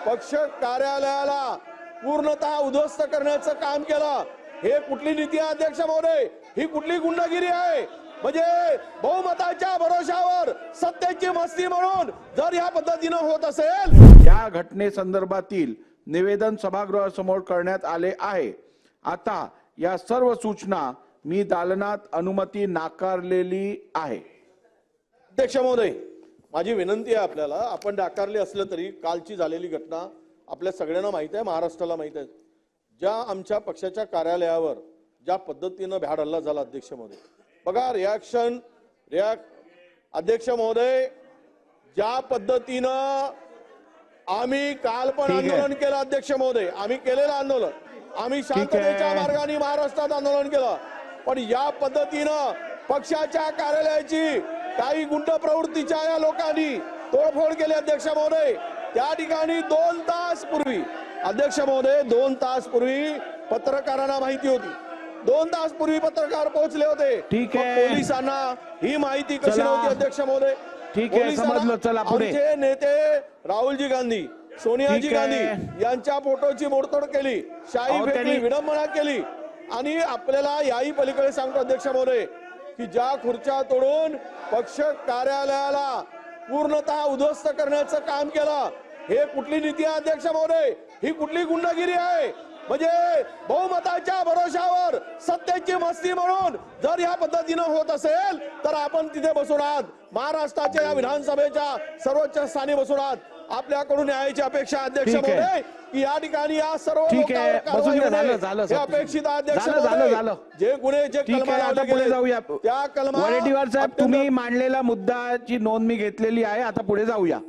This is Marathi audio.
पक्ष कार्यालयाला पूर्णतः उद्ध्वस्त करण्याचं काम केलं। हे कुठली नीती आहे अध्यक्ष महोदय? ही कुठली गुंडगिरी आहे? म्हणजे बहुमताच्या भरोशावर सत्तेची मस्ती म्हणून जर या पद्धतीनं होत असेल, या घटनेसंदर्भातील निवेदन सभागृहासमोर करण्यात आले आहे। आता या सर्व सूचना मी दालनात अनुमती नाकारलेली आहे। अध्यक्ष महोदय, माझी विनंती आहे आपल्याला, आपण नाकारले असलं तरी कालची झालेली घटना आपल्या सगळ्यांना माहित आहे, महाराष्ट्राला माहित आहे। ज्या आमच्या पक्षाच्या कार्यालयावर ज्या पद्धतीनं भ्याड हल्ला झाला अध्यक्ष महोदय, बघा रिॲक्शन अध्यक्ष महोदय, ज्या पद्धतीनं आम्ही काल पण आंदोलन केलं अध्यक्ष महोदय, आम्ही केलेलं आंदोलन, आम्ही शांततेच्या मार्गाने महाराष्ट्रात आंदोलन केलं, पण या पद्धतीनं पक्षाच्या कार्यालयाची काही गुंड प्रवृत्तीच्या या लोकांनी तोडफोड केली अध्यक्ष महोदय। त्या ठिकाणी 2 तास पूर्वी अध्यक्ष महोदय 2 तास पूर्वी पत्रकारांना माहिती होती, 2 तास पूर्वी पत्रकार पोहोचले होते। ठीक आहे, पोलिसांना ही माहिती कशी नव्हती अध्यक्ष महोदय? ठीक आहे, समजलं, चला पुढे। आमचे नेते राहुलजी गांधी, सोनियाजी गांधी यांच्या फोटोची मोडतोड केली, शाही फेकली, विडंबना केली, आणि आपल्याला याही पलीकडे सांगतो अध्यक्ष महोदय की ज्या खुर्च्या तोडून पक्ष कार्यालयाला पूर्णतः उद्ध्वस्त करण्याचं काम केलं, हे कुठली नीती आहे अध्यक्ष महोदय? ही कुठली गुंडगिरी आहे? म्हणजे बहुमताच्या भरोशावर सत्तेची मस्ती म्हणून जर या पद्धतीनं होत असेल तर आपण तिथे बसून आहात, महाराष्ट्राच्या या विधानसभेच्या सर्वोच्च स्थानी बसून आहात। आपल्याकडून न्यायाची अपेक्षा अध्यक्ष महोदय की या ठिकाणी या सर्व लोकांवर कारवाई होणे हे अपेक्षित आहे अध्यक्ष महोदय। जे गुन्हे जे कलमा लावले गेले त्या कलमा वडेट्टीवार साहेब, तुम्ही मांडलेला मुद्दाची नोंद मी घेतलेली आहे, आता पुढे जाऊया।